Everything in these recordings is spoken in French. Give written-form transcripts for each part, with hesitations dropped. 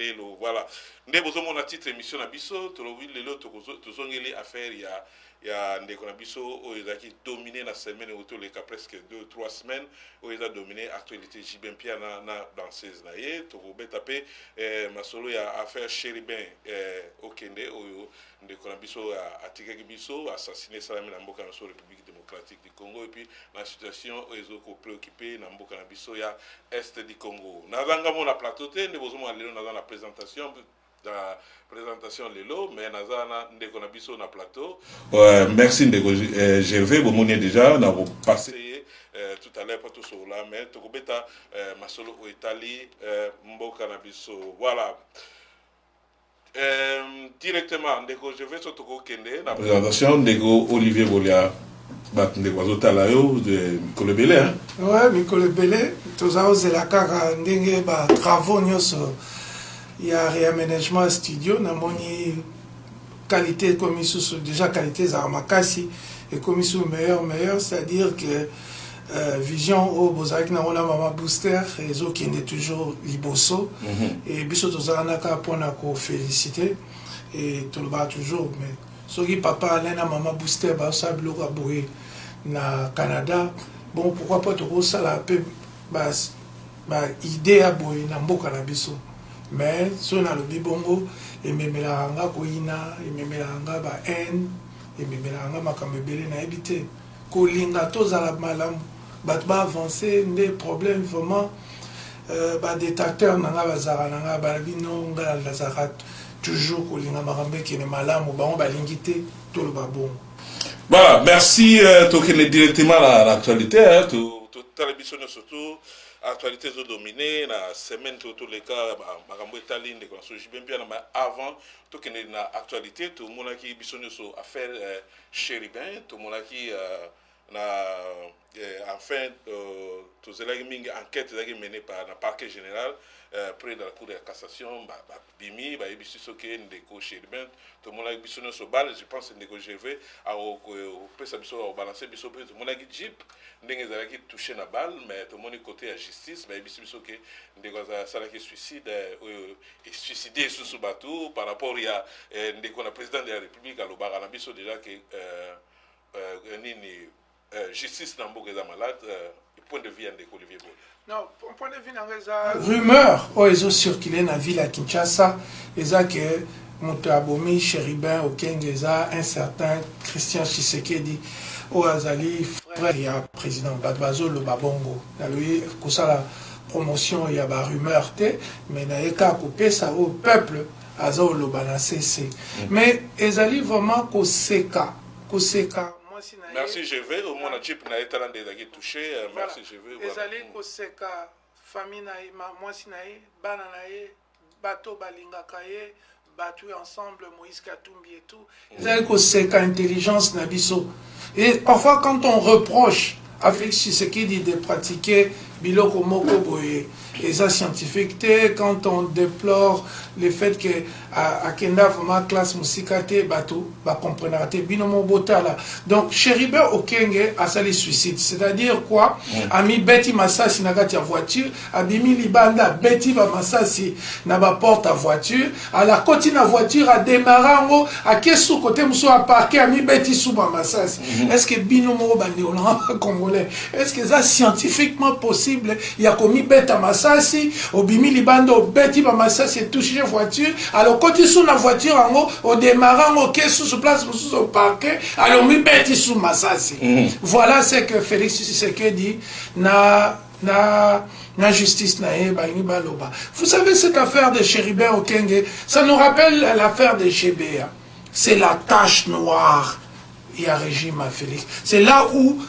lelo voilà nde bozo mona titre émission na biso tolobi lelo tozongeli affaire ya ndeko na biso oyo ezaki dominé na semaine autour les cas presque 2-3 semaines oyo eza dominé actualité Jibin Pia na danseuse na ye tokobeta pe masolo ya affaire Chéribin okende oyo ndeko na biso atikaki biso assassiné salami na mboka na République démocratique du Congo et puis la situation ezoko préoccupé na mboka na biso ya est du Congo nazanga mona plateau te nde bozo mona lelo na la présentation lelo mais nazana ndeko na biso na plateau merci ndeko Gervais bomoni déjà na passer tout à l'heure pas tout sur là mais tokobeta masolo o Italie mboka na biso voilà directement ndeko Gervais sotoko kende na présentation ndeko Olivier Bolia bat ndeko azotala yo de Mikolo Belé hein ouais Mikolo Belé tozazela kaka ndenge ba travaux nyonso il y a réaménagement studio namoni qualité comme isso déjà qualité za makasi et comme isso meilleur c'est-à-dire que vision au bozaki na ona mama booster ezo qui est toujours liboso et biso tozana ka pona ko féliciter et tout le bas toujours mais soki papa alena mama booster ba sa bloka boye na Canada bon pourquoi pas to ça la peu ba idée à boye na mboka na biso mais si on a le bibongo et même la ranga koina et même la ranga ba haine et même la ranga makambebele na habité kolinga tozala malam bat ba avancer des problèmes vraiment ba détracteurs nanga bazara nanga ba bino ngala lazara toujours kolinga makambe qui ne malamu ba on ba lingité tout le babon. Voilà, merci tokele directement à l'actualité hein tout télévision surtout actualité zo dominé na semaine tous les cas makambo etali ndeko na soji bien na avant to kene na actualité to monaki bisonyo so affaire Chéribin to monaki na enfin to zelagi mingi enquête zaki menée par na parquet général près de la cour de cassation bimi ba ebisu soke ndeko Chéribin to monaki bisonyo so bal je pense ndeko Gervais a au pesa biso au balancer biso to monaki jeep ndenge zalaki touché na balle mais to moni côté à justice ba ebisu biso ke ndeko salaki suicide et suicidé sous bateau par rapport ya ndeko na président de la République alobaka na biso déjà que nini justice na mboka eza malade point de vue ndeko Olivier Bolia. Non, point de vue na rumeur o ezo circuler na ville à Kinshasa eza que moto abomi Chéribin okenge eza un certain Christian Tshisekedi o azali frère ya président Badbazo le babongo na lui kosala promotion ya ba rumeur te mais na eka couper ça au peuple azo lo balancer mais ezali vraiment koseka merci Gervais au moins chip na etala ndezaki touché merci Gervais ezali koseka famille na moi sinaye bana na ye bato balingaka ye battu ensemble Moïse Katumbi et tout ezali koseka intelligence na biso et parfois quand on reproche à Félix Tshisekedi de pratiquer biloko moko boye eza scientifique te quand on déplore le fait que à Kenda vraiment classe musika te bato ba comprendre te binomo botala donc Chéribin okenge asali suicide c'est-à-dire quoi ami beti masasi na kati ya voiture abimi libanda beti ba masasi na ba porte à voiture à la côté na voiture a démarrango a kesu côté muso a parquer ami beti sous ba masasi est-ce que binomo bandi on congolais est-ce que ça scientifiquement possible il y a commis beta masasi obimi libanda beti ba masasi touché voiture alors côté sous la voiture en haut au démarrant au quai sous place sous au parquet alors mi beti sous masasi voilà ce que Félix Tshisekedi na justice na balingi baloba. Vous savez cette affaire de Chéribin Okenge ça nous rappelle l'affaire de GBA c'est la tache noire il y a régime à Félix c'est là où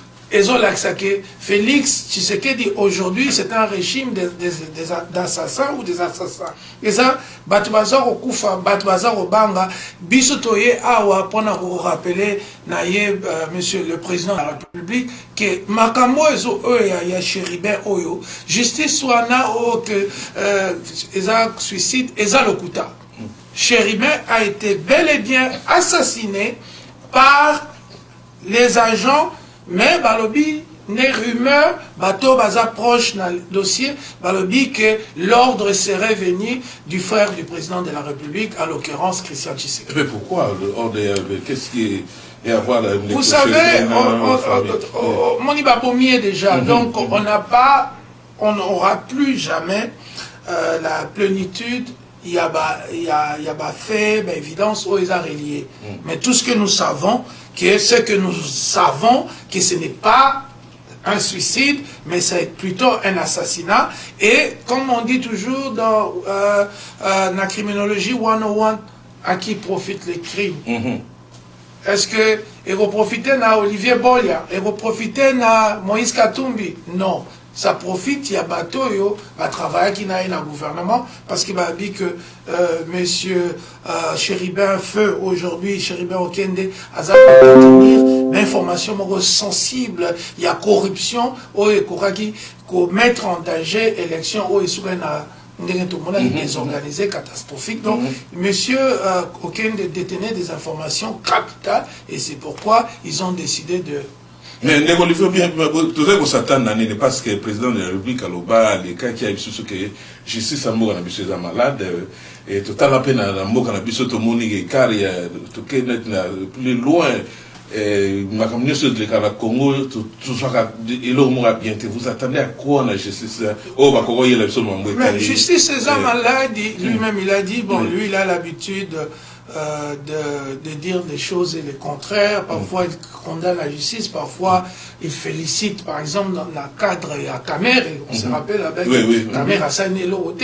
Félix Tshisekedi aujourd'hui c'est un régime d'assassins ou des assassins et ça batubazar au Koufa batubazar au Banga bisotoye awa pour nous rappeler naye monsieur le président de la République que makambo ezo ya Chéribin oyo justice soit na o que eza suicide eza lokuta Chéribin a été bel et bien assassiné par les agents mais balobi les rumeurs, bateau baza proche dans le dossier, dit que l'ordre serait venu du frère du président de la République, à l'occurrence Christian Tshisekedi. Mais pourquoi l'ordre? Qu'est-ce qui est à voir là? Vous savez, on y va pommier déjà, donc on n'aura plus jamais la plénitude. Il y a fait évidence aux reliés. Mais tout ce que nous savons, que ce n'est pas un suicide, mais c'est plutôt un assassinat. Et comme on dit toujours dans la criminologie 101, à qui profitent les crimes? Est-ce que il va profiter à Olivier Bolia? Il va profiter à Moïse Katumbi? Non. Ça profite, il y a bateau, il va travailler qui n'a pas le gouvernement, parce qu'il m'a dit que monsieur Chéribin Feu, aujourd'hui, Chéribin Okende, a détenir l'information sensible, il y a corruption, il y a mettre en danger l'élection, il y a désorganisé, catastrophique. Donc, monsieur Okende détenait des informations capitales, et c'est pourquoi ils ont décidé de... Mais Olivier, bien, tout ça, vous s'attendez parce que le président de la République, Aloba, les cas qui a eu ce que justice à Moura, monsieur est malade, et tout à la peine à Moura, monsieur Tomoni, car il y a tout qui est plus loin, ma communauté de l'État Congo, tout ça, il aura bien été. Vous attendez à quoi la justice? Oh, bah, comment il est absolument mauvais. Mais justice César malade, lui-même, il a dit, bon, lui, il a l'habitude de dire des choses et le contraire. Parfois, il condamne la justice, parfois, il félicite, par exemple, dans le cadre, il y a Kamer, on se rappelle avec Kamer Hassan et l'OT.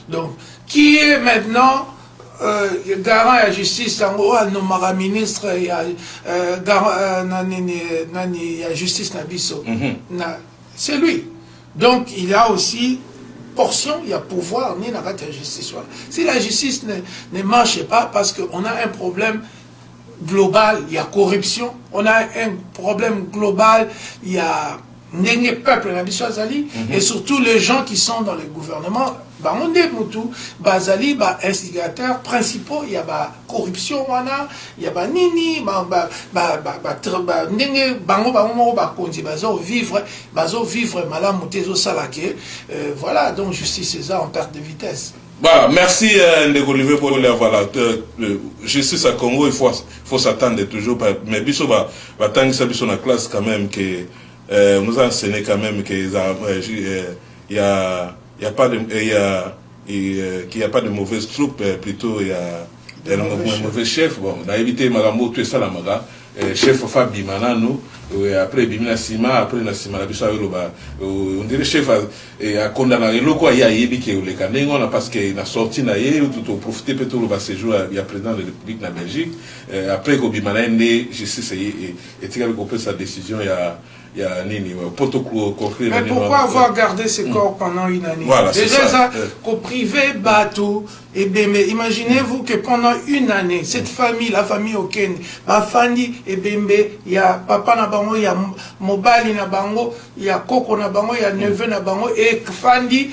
Donc, qui est maintenant garant à la justice, il nomara ministre, il y a justice Nabiso. C'est lui. Donc, il a aussi portion, il y a pouvoir, ni la justice. Si la justice ne marche pas, parce qu'on a un problème global, il y a corruption, on a un problème global, il y a n'engé peuple, et surtout les gens qui sont dans le gouvernement, on est moutou, bazali, instigateurs principaux, il y a corruption, il y a nini, vivre malade, voilà, donc justice César en perte de vitesse. Bah, merci Ndeko Olivier pour voilà, justice à Congo, il faut s'attendre toujours, mais biso tant ça biso na classe quand même que nous a enseigné quand même qu'il y a pas de qu'il y a pas de mauvaises troupes, plutôt il y a un mauvais chef. Bon, on a évité Magambo tout ça la maga chef Fabi Manano, après Bimina Sima, après Nasima la biso on dirait chef a condamné le quoi il y a yebi que le kanengo na parce que na sorti na ye tout profiter peut-être le séjour il y a président de la République na Belgique, après que Bimana né justice et tiré compris sa décision il y a Nini, mais pourquoi avoir gardé ce corps pendant une année? Voilà, déjà ça, qu'au privé bateau et bembe, imaginez-vous que pendant une année cette famille, la famille Okende, ma famille et bembe, il y a papa na bango, il y a mobali na bango, il y a koko na bango, il y a neveu na bango, et Fandi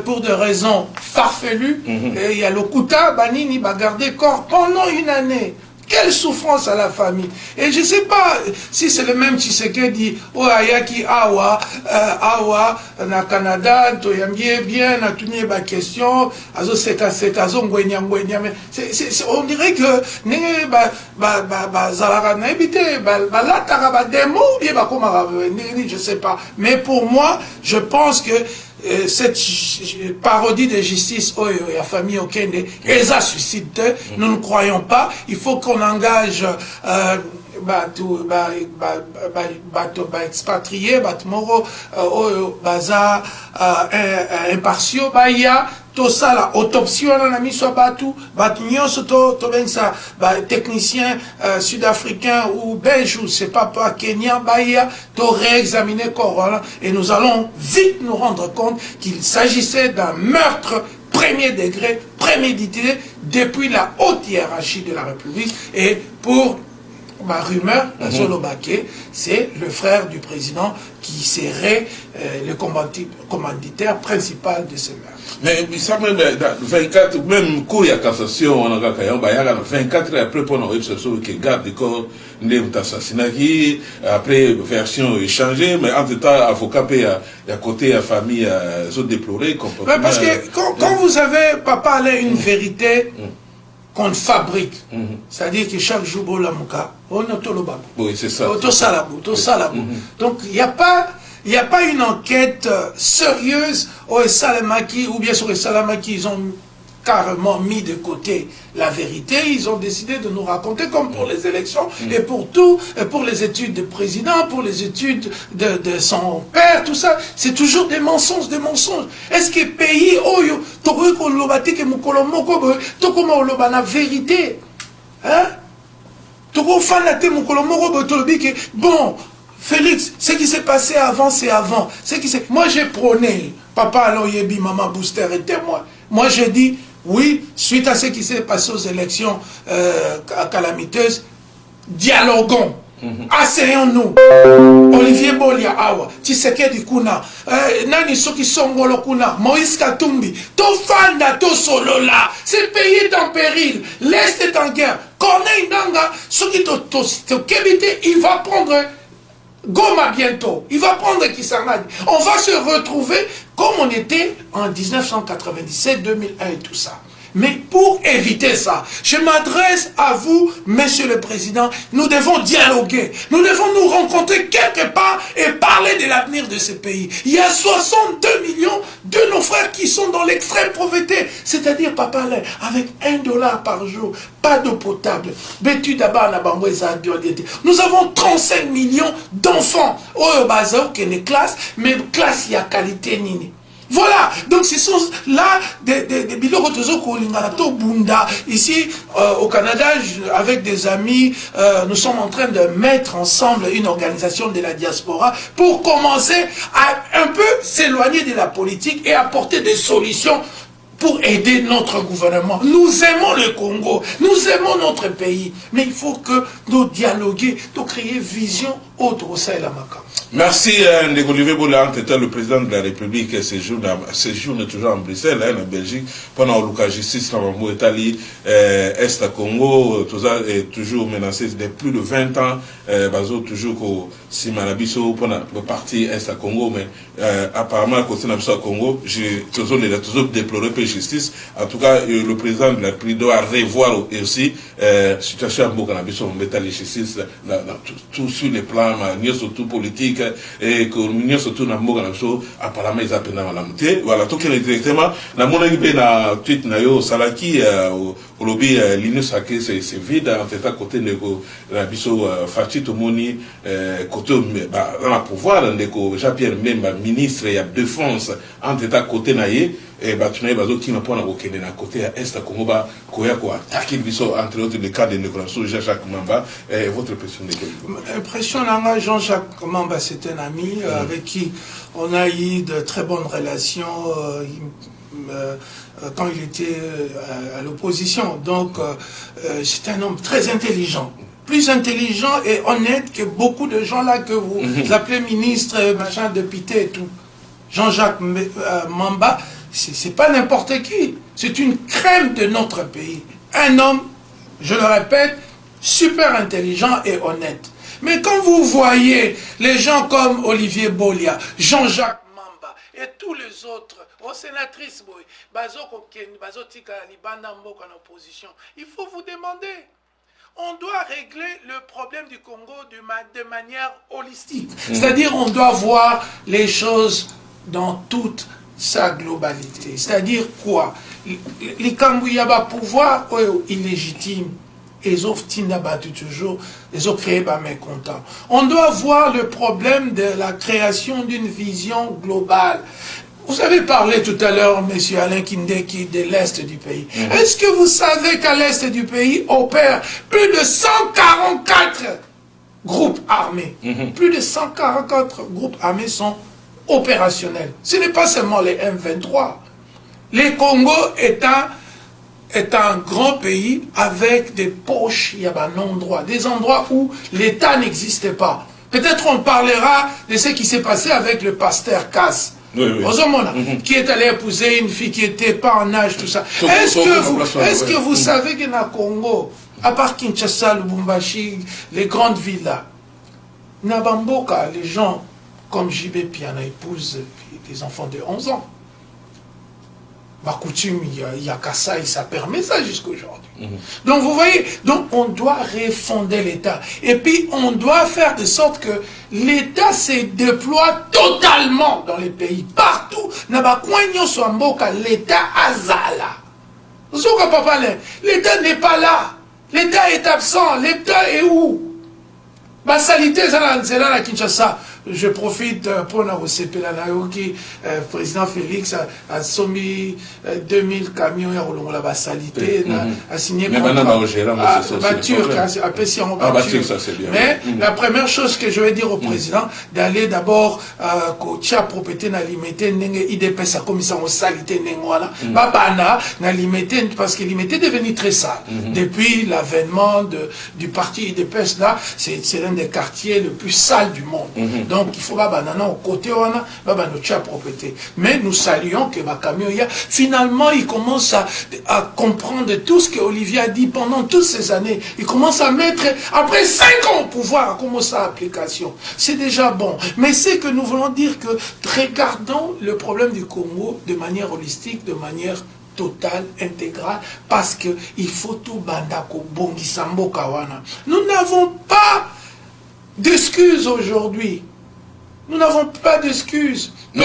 pour des raisons farfelues, il y a le Kuta banini va garder corps pendant une année. Quelle souffrance à la famille. Et je ne sais pas si c'est le même Tshisekedi, oh ayaki awa, na Canada, toyambie bien, na tuni ba question, azo seta azo ngwenya, mais on dirait que ne ba zalara na ebite, ba latara ba demo, bien ba koma je sais pas. Mais pour moi, je pense que cette parodie de justice, la famille Okende, elle a suscité, nous ne croyons pas, il faut qu'on engage expatriés, moro, baza, impartiaux, ya tout ça la autopsie on a mis sur batou nyonso to bensa technicien sud-africain ou belge ou c'est pas kenyan baya to réexaminer corps et nous allons vite nous rendre compte qu'il s'agissait d'un meurtre premier degré prémédité depuis la haute hiérarchie de la République et pour ma rumeur, c'est le frère du président qui serait le commanditaire principal de ce meurtre. Mais ça même 24, même coup il y a cassation, on a 24 heures après pour nous qui garde le corps de assassinat après version échangée, mais entre temps avocat il y a côté la famille sont déplorés. Parce que quand vous avez papa Alain une vérité qu'on fabrique, c'est-à-dire que chaque jour la mouka, on a tout le bas. Oui, c'est ça. Donc il n'y a pas une enquête sérieuse au Salamaki ou bien sur les Salamaki, ils ont carrément mis de côté la vérité, ils ont décidé de nous raconter comme pour les élections et pour tout, pour les études de président, pour les études de son père, tout ça, c'est toujours des mensonges, des mensonges. Est-ce que pays oyo toko ko lobati ke mukolo moko toko ma loba na vérité, hein? Toko fanate mukolo moko tolobi ke bon Félix, ce qui s'est passé avant, c'est avant. Moi, j'ai prôné, papa Alain Yebi, maman Booster et témoin. Moi, j'ai dit, oui, suite à ce qui s'est passé aux élections calamiteuses, dialoguons, asseyons-nous. Olivier Bolia Awa, Tshisekedi Kuna, Nani Soki Songolo Kuna, Moïse Katumbi, Tofanda, Tosolola, ce pays est en péril, l'Est est en guerre. Corneille Nanga, Soki Kebite, il va prendre Goma bientôt, il va prendre Kisangani. On va se retrouver comme on était en 1997, 2001 et tout ça. Mais pour éviter ça, je m'adresse à vous, Monsieur le Président, nous devons dialoguer. Nous devons nous rencontrer quelque part et parler de l'avenir de ce pays. Il y a 62 millions de nos frères qui sont dans l'extrême pauvreté. C'est-à-dire, papa, avec $1 par jour, pas d'eau potable. Nous avons 35 millions d'enfants. Mais classe, il y a qualité nini. Voilà, donc ce sont là des biloko bunda. Ici au Canada, avec des amis, nous sommes en train de mettre ensemble une organisation de la diaspora pour commencer à un peu s'éloigner de la politique et apporter des solutions pour aider notre gouvernement. Nous aimons le Congo, nous aimons notre pays, mais il faut que nous dialoguions, nous créer vision autre au Sahel Amaka. Merci Ndeko Olivier Bola, le président de la République, séjourne toujours en Bruxelles, en Belgique, pendant le justice dans Italie, Est à Congo, toujours menacé de plus de 20 ans, toujours au Simanabiso, pendant le parti Est à Congo, mais apparemment, à côté de Congo, j'ai toujours déploré la justice. En tout cas, le président de la République doit revoir aussi la situation à Moukanabiso, mettre la justice tout sur les plans, surtout politiques, et que nous surtout dans Moukanabiso, apparemment, ils appellent dans la montée. Voilà, tout est directement. Dans mon équipe, na tweet na yo Salaki, au lobby, l'Union sacrée, c'est vide, en fait, à côté de la biso, Fachi Tomoni, côté, dans la pouvoir, Jean-Pierre même, ministre, il y a défense, en fait, à côté naïe, et tu n'as pas qui n'a pas à côté à Est à Congo, Koya, attaquer entre autres le cas de Nicolas Jean-Jacques Mamba, et votre impression de L'impression Jean-Jacques Mamba, c'est un ami avec qui on a eu de très bonnes relations quand il était à l'opposition. Donc, c'est un homme très intelligent. Plus intelligent et honnête que beaucoup de gens là que vous appelez ministre, machin, député et tout. Jean-Jacques Mamba, c'est pas n'importe qui. C'est une crème de notre pays. Un homme, je le répète, super intelligent et honnête. Mais quand vous voyez les gens comme Olivier Bolia, Jean-Jacques Mamba et tous les autres, aux sénatrices, il faut vous demander. On doit régler le problème du Congo de manière holistique. C'est-à-dire on doit voir les choses dans toute sa globalité. C'est-à-dire quoi? Les Kambouyaba pouvoir illégitime, ils ont toujours, ils ont créé mécontents. On doit voir le problème de la création d'une vision globale. Vous avez parlé tout à l'heure, M. Alain Kindeki, de l'Est du pays. Est-ce que vous savez qu'à l'Est du pays opèrent plus de 144 groupes armés? Plus de 144 groupes armés sont opérationnels. Ce n'est pas seulement les M23. Les Congo étant est un grand pays avec des poches, il y a des endroits où l'État n'existait pas. Peut-être on parlera de ce qui s'est passé avec le pasteur Cass. Oui. Qui est allé épouser une fille qui n'était pas en âge, tout ça. Est-ce que vous savez que dans le Congo, à part Kinshasa, Lubumbashi, les grandes villes là, Nabamboka, les gens comme JB Piana épousent des enfants de 11 ans. Ma coutume, il y a qu'à ça, et ça permet ça jusqu'à aujourd'hui. Donc vous voyez, donc on doit refonder l'État. Et puis on doit faire de sorte que l'État se déploie totalement dans les pays. Partout, l'État azala. L'État n'est pas là. L'État est absent. L'État est où? Basalité, ça la Kinshasa. Je profite pour la président Félix a soumis 2000 camions à la basalité, a signé mais la première chose que je vais dire au président, d'aller d'abord coacher propriété na limité IDPS a commis ça en salité voilà babana na limité parce que limité est devenu très sale depuis l'avènement du parti IDPS là, c'est l'un des quartiers le plus sales du monde. Donc il faut au côté propriété. Mais nous saluons que finalement il commence à comprendre tout ce que Olivier a dit pendant toutes ces années. Il commence à mettre, après 5 ans au pouvoir, à commencer à application. C'est déjà bon. Mais c'est que nous voulons dire que regardons le problème du Congo de manière holistique, de manière totale, intégrale, parce que il faut tout bandako bongisambo kawana. Nous n'avons pas d'excuses aujourd'hui. Nous n'avons pas d'excuses. Donc,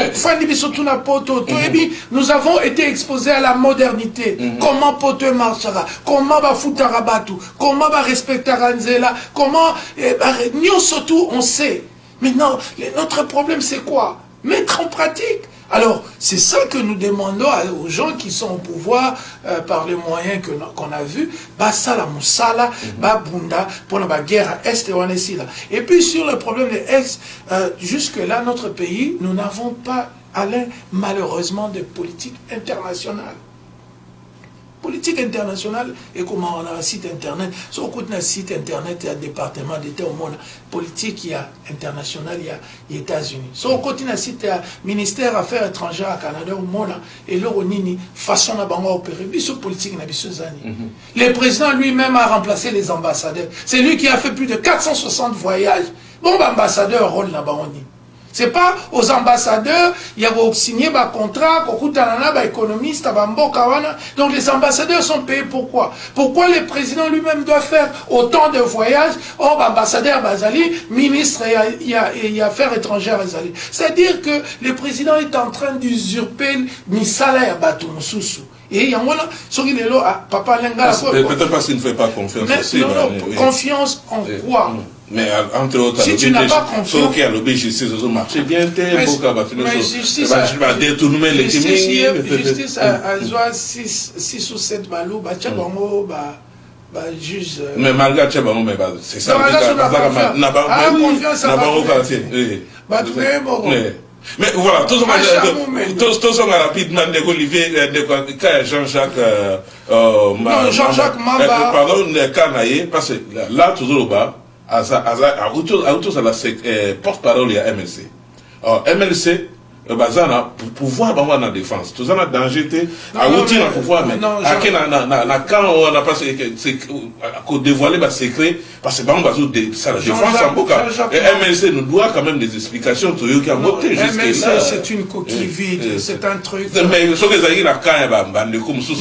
nous avons été exposés à la modernité. Comment Poto marchera? Comment va Futarabatu? Comment va respecter Ranzela? Comment, nous surtout, on sait. Maintenant, notre problème, c'est quoi? Mettre en pratique. Alors, c'est ça que nous demandons aux gens qui sont au pouvoir par les moyens qu'on a vus. Basala Moussala, Babunda, pour la guerre à Est et Ouest. Et puis, sur le problème de Est, jusque-là, notre pays, nous n'avons pas, Alain, malheureusement, de politique internationale. Politique internationale, et comment on a un site internet, sur un site internet, il y a un département d'État au monde, politique, il y a international, il y a les États-Unis. Sur un site, il y a ministère Affaires étrangères à Canada au monde, et là, on a une façon de opérer, sur politique, le président lui-même a remplacé les ambassadeurs. C'est lui qui a fait plus de 460 voyages. Bon, ambassadeur, rôle là-bas, c'est pas aux ambassadeurs, il y a signé un contrat, économiste, donc les ambassadeurs sont payés pourquoi? Pourquoi le président lui-même doit faire autant de voyages? Oh, ambassadeur Bazali, ministre et affaires étrangères Bazali. C'est-à-dire que le président est en train d'usurper le salaire Batumoussou. Et il y a papa Lenga. Peut-être parce qu'il ne fait pas confiance aussi. Non, confiance en quoi? Mais entre autres, si tu n'as pas confiance, qui a le justice, ça marche bien. Mais justice, va détourner les justice a 6 ou 7 balous, juge. Mais malgré ça, c'est ça. N'a pas confiance. Mais voilà, tous sont rapidement Olivier, Jean-Jacques Mamba. Pardon, Kanaye, parce que là, toujours au bas, à la porte-parole, il y a MLC. Alors, MLC, pour pouvoir avoir la défense, tout ça, dans danger, à outil dans pouvoir, mais quand on a pas dévoilé le secret, parce que ça la défense en boca. Et MLC nous doit quand même des explications sur eux qui ont voté jusque là. C'est une coquille vide, c'est un truc. Mais ce que vous avez là, quand il y a comme sous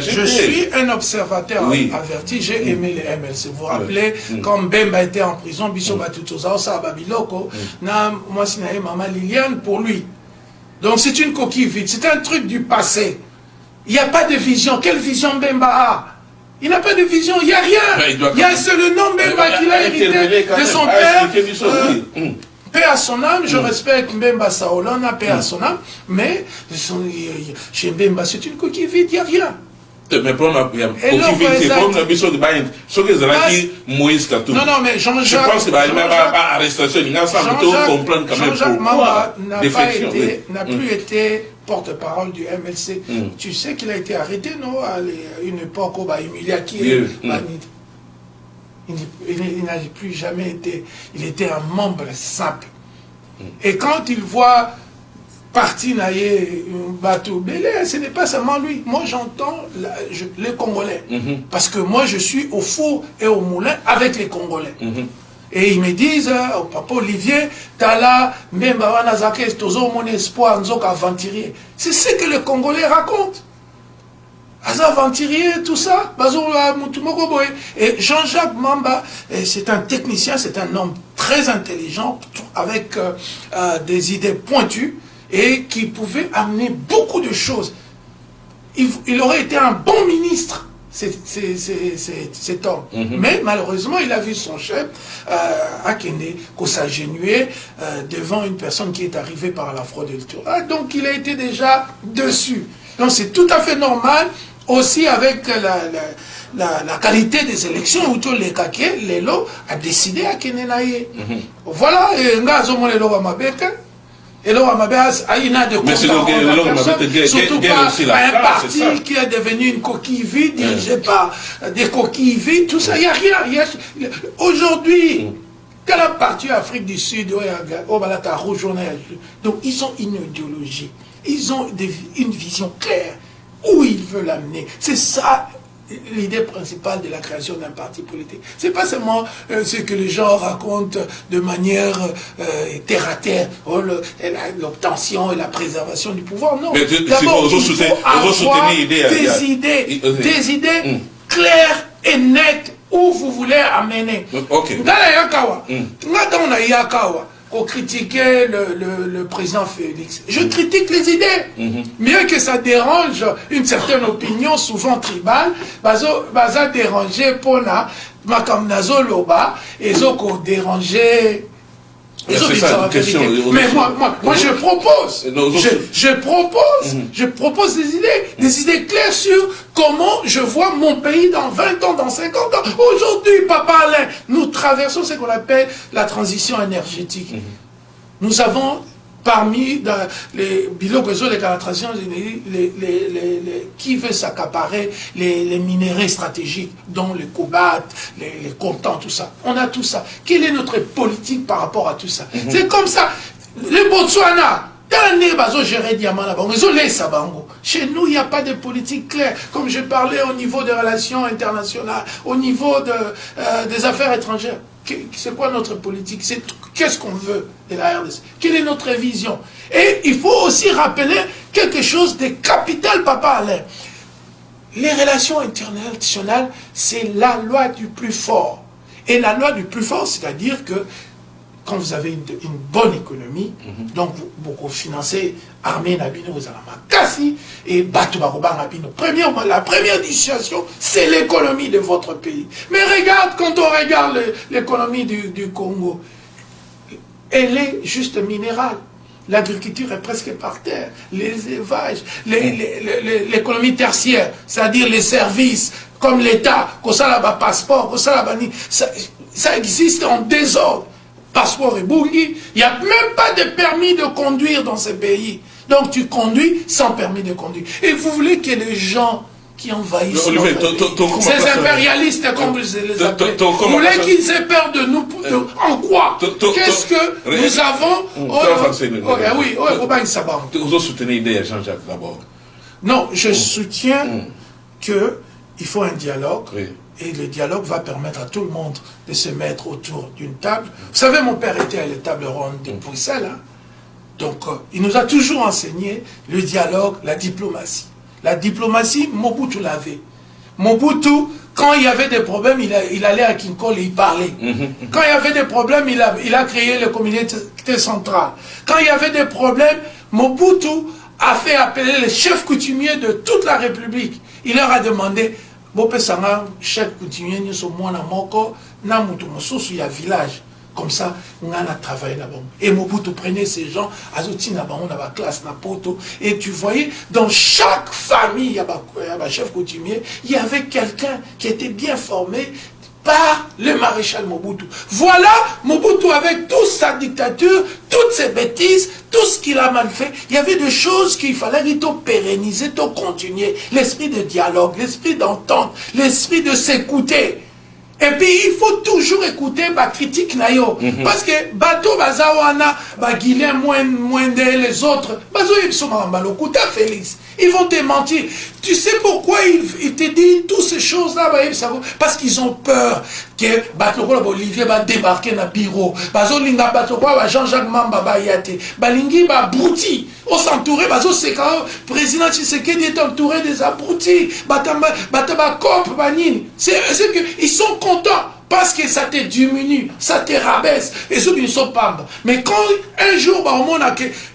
je suis un observateur averti, j'ai aimé les MLC. Vous vous rappelez, quand Bemba était en prison, Bissot Batutosa, ça Babiloko, moi Sinaï, Maman Liliane pour lui. Donc c'est une coquille vide, c'est un truc du passé. Il n'y a pas de vision. Quelle vision Bemba a? Il n'a pas de vision, il n'y a rien. Il y a seul le nom Bemba qu'il a hérité de son père. Paix à son âme, je respecte Mbemba Saolona, paix à son âme, mais chez Mbemba c'est une coquille vide, il n'y a rien. Mais pour Moïse Katou. Non, mais Jean-Jacques. Je pense qu'il y a une arrestation. Il y a comprendre quand même Jean-Jacques Mamba n'a plus été porte-parole du MLC. Tu sais qu'il a été arrêté, non, à une époque où Emilia qui il n'a plus jamais été, il était un membre simple. Et quand il voit partir un bateau belé, ce n'est pas seulement lui. Moi, j'entends les Congolais. Parce que moi, je suis au four et au moulin avec les Congolais. Et ils me disent, oh, papa Olivier, Tala, Mbemba Wanazake, Tozo, mon espoir, Nzok aventurier. C'est ce que les Congolais racontent. Aventurier, tout ça. Et Jean-Jacques Mamba, c'est un technicien, c'est un homme très intelligent, avec des idées pointues, et qui pouvait amener beaucoup de choses. Il aurait été un bon ministre, cet homme. Mais malheureusement, il a vu son chef, Akende, s'agenouiller devant une personne qui est arrivée par la fraude électorale. Donc il a été déjà dessus. Donc c'est tout à fait normal, aussi avec la qualité des élections, où tous les kaké, les lots, a décidé à Kenenaye. Voilà, et Ngazomon et Logamabeka. Et là, il y a de comptes, surtout pas un parti qui est devenu une coquille vide, dirigé par des coquilles vides, tout ça, il n'y a rien. Aujourd'hui, quel parti Afrique du Sud, donc ils ont une idéologie, ils ont une vision claire, où ils veulent amener. C'est ça l'idée principale de la création d'un parti politique. C'est pas seulement ce que les gens racontent de manière terre à terre, l'obtention et la préservation du pouvoir. Non. D'abord, il faut avoir des idées claires et nettes où vous voulez amener. Pour critiquer le président Félix. Je critique les idées. Mieux que ça dérange une certaine opinion, souvent tribale, ça déranger pour la Makamnazo Loba, et ça déranger. Mais moi je propose. Je propose des idées claires sur comment je vois mon pays dans 20 ans, dans 50 ans. Aujourd'hui, Papa Alain, nous traversons ce qu'on appelle la transition énergétique. Nous avons parmi les bilans de la transition qui veut s'accaparer les minéraux stratégiques, dont le cobalt, les coltans, tout ça. On a tout ça. Quelle est notre politique par rapport à tout ça? C'est comme ça. Le Botswana, chez nous, il n'y a pas de politique claire. Comme je parlais au niveau des relations internationales, au niveau des affaires étrangères. C'est quoi notre politique? Qu'est-ce qu'on veut de la RDC? Quelle est notre vision? Et il faut aussi rappeler quelque chose de capital, Papa Alain. Les relations internationales, c'est la loi du plus fort. Et la loi du plus fort, c'est-à-dire que quand vous avez une bonne économie, donc vous financez armée Nabino, vous avez Makasi et Batu Baroba Nabino. La première dissuasion, c'est l'économie de votre pays. Mais regarde, quand on regarde l'économie du Congo, elle est juste minérale. L'agriculture est presque par terre, les élevages, l'économie tertiaire, c'est-à-dire les services, comme l'État, passeport, ça existe en désordre. Passeport et Bungi, il n'y a même pas de permis de conduire dans ces pays. Donc tu conduis sans permis de conduire. Et vous voulez que les gens qui envahissent ces impérialistes, comme vous les appelez, vous voulez qu'ils aient peur de nous en quoi? Qu'est-ce que nous avons? Vous soutenez l'idée, Jean-Jacques, d'abord? Non, je soutiens qu'il faut un dialogue. Et le dialogue va permettre à tout le monde de se mettre autour d'une table. Vous savez, mon père était à la table ronde de Bruxelles. Hein? Donc, il nous a toujours enseigné le dialogue, la diplomatie. La diplomatie, Mobutu l'avait. Mobutu, quand il y avait des problèmes, il allait à Kinkole et il parlait. Quand il y avait des problèmes, il a créé le comité central. Quand il y avait des problèmes, Mobutu a fait appeler les chefs coutumiers de toute la République. Il leur a demandé... Chaque coutumier nous sommes moins moko na mutu mosusu ya village comme ça on a travaillé là-bas et Mobutu prenait ces gens azotina bango na ba classe na poto et tu voyais dans chaque famille il y a chef coutumier il y avait quelqu'un qui était bien formé par le maréchal Mobutu. Voilà Mobutu avec toute sa dictature, toutes ses bêtises, tout ce qu'il a mal fait. Il y avait des choses qu'il fallait pérenniser, continuer. L'esprit de dialogue, l'esprit d'entente, l'esprit de s'écouter. Et puis, il faut toujours écouter ma critique nayo. Parce que, bateau bazawana, Guilin moins les autres, bazo ils sont malokuta Félix. Ils vont te mentir. Tu sais pourquoi ils te disent toutes ces choses-là, parce qu'ils ont peur que bateau Olivier va débarquer dans le bureau. Bazo linga bateau Jean-Jacques Mamba ba yate. Balingi ba brouti. On s'entourait, bazo c'est quand président Tshisekedi est entouré des abrutis. Bataba cop banine. C'est que ils sont contents. Parce que ça te diminue, ça te rabaisse, et ceux qui ne sont pas. Mais quand un jour, au monde,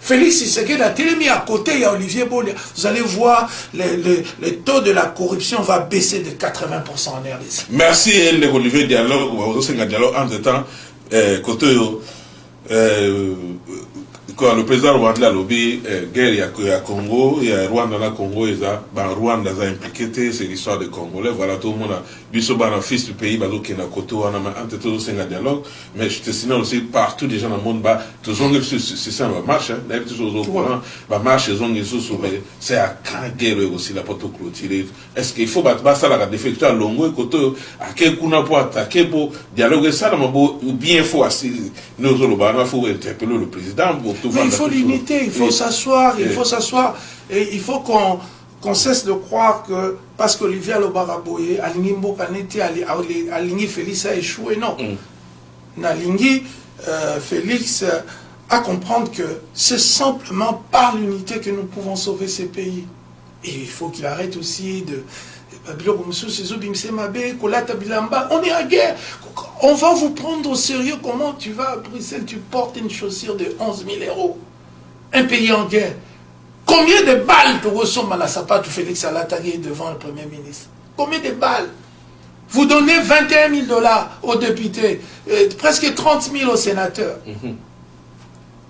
Félix Tshisekedi a télémis à côté, il y a Olivier Bolia, vous allez voir, le taux de la corruption va baisser de 80% en RDC. Merci, Olivier Dialogue, un dialogue entre-temps, côté, quand le président Rwanda a lobby, guerre, il y a Congo, il y a Rwanda, la Congo, Rwanda a impliqué, c'est l'histoire des Congolais, voilà, tout le monde a vu un fils du pays, qui est à côté, on a entre tous un dialogue, mais je te signale aussi, partout, des gens dans le monde, tout le monde, c'est ça, ma marche, d'habitude, au courant, ma marche, c'est à quand guerre aussi, la porte clôturée. Est-ce qu'il faut battre ça, la défectuer à Longo, et côté, à quel coup on peut attaquer pour dialoguer ça, ou bien il faut interpeller le président, mais il faut l'unité, il faut s'asseoir, et il faut qu'on cesse de croire que parce qu'Olivier Lobaraboye, Aligny Mbokanete, Aligny Félix a échoué, non. Aligny Félix à comprendre que c'est simplement par l'unité que nous pouvons sauver ces pays. Et il faut qu'il arrête aussi de... On est à guerre. On va vous prendre au sérieux. Comment tu vas à Bruxelles, tu portes une chaussure de 11 000 €. Un pays en guerre. Combien de balles te ressemblent à la sapate Félix Alatagé devant le Premier ministre? Combien de balles? Vous donnez 21 000 $ aux députés, presque 30 000 aux sénateurs.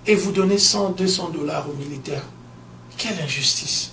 Et vous donnez 100, 200 $ aux militaires. Quelle injustice!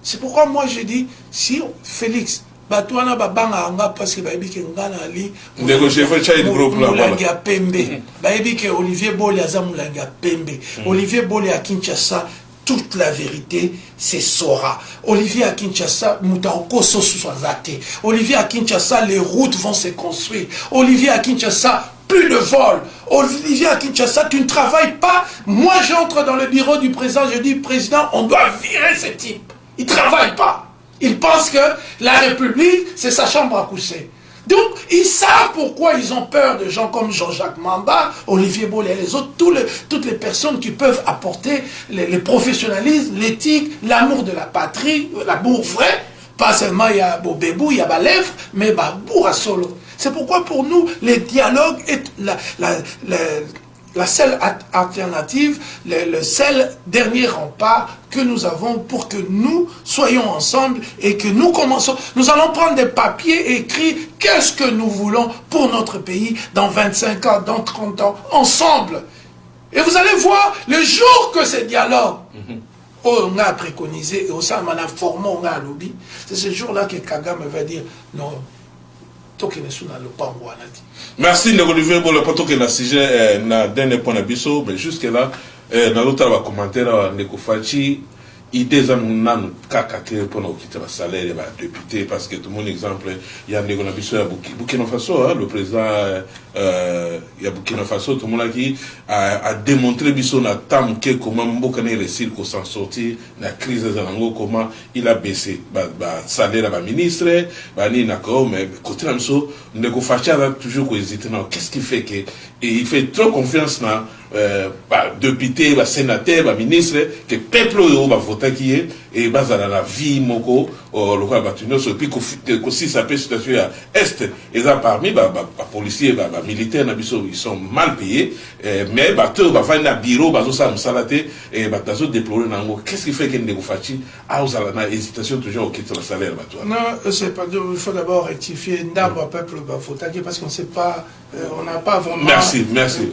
C'est pourquoi moi je dis, si Félix, Batouana Babanga Anga, parce que Baïbike Ngana Ali, Moulangia Pembe, Baïbike Olivier Boliaza Moulangia Pembe, Olivier Boli à Kinshasa, toute la vérité, c'est Sora. Olivier à Kinshasa, Moutaoko Sosuazate. Olivier à Kinshasa, les routes vont se construire. Olivier à Kinshasa, plus de vol. Olivier à Kinshasa, tu ne travailles pas. Moi, j'entre dans le bureau du président, je dis, président, on doit virer ce type. Il ne travaille pas. Il pense que la République, c'est sa chambre à coucher. Donc, ils savent pourquoi ils ont peur de gens comme Jean-Jacques Mamba, Olivier Bollet et les autres, toutes les personnes qui peuvent apporter le professionnalisme, l'éthique, l'amour de la patrie, l'amour vrai. Pas seulement il y a Bobébou, il y a Balèvre, mais Bourra Solo. C'est pourquoi pour nous, le dialogue est la seule alternative, le seul dernier rempart que nous avons pour que nous soyons ensemble et que nous commençons. Nous allons prendre des papiers et écrire qu'est-ce que nous voulons pour notre pays dans 25 ans, dans 30 ans, ensemble. Et vous allez voir, le jour que ce dialogue, on a préconisé, et au sein de formé, on a lobby, c'est ce jour-là que Kagame va dire non. Merci Olivier pour le poteau que le sujet na dernier point d'abisso, mais jusque là dans l'autre commentaire Ndeko Fachi idée za nanu kakate pour nous quitter le salaire des députés parce que tout mon exemple il y a Ndeko Nabiso à Burkina Faso le président il y a Burkina Faso tout le monde qui a démontré biso na tamke comment mbokane réussir ko s'en sortir la crise de Zango comment il a baissé salaire ba ministre ba ni nako mais côté là biso Ndeko Fachi a toujours hésité non qu'est-ce qui fait que et il fait trop confiance na député ba sénateur ba ministre que peuple yo ba voter qui est et bazala la vie moko le quoi batuno so puis que si ça peut situation à est et là parmi ba policiers ba militaires na biso ils sont mal payés mais bateau ba va na bureau ba zo sa msalate et ba tazo déplorer nango qu'est-ce qui fait que Ndeko Fachi a osala na hésitation toujours au quitter le salaire ba toi non c'est pas il faut d'abord rectifier ndabo peuple ba voter parce qu'on sait pas on n'a pas vraiment merci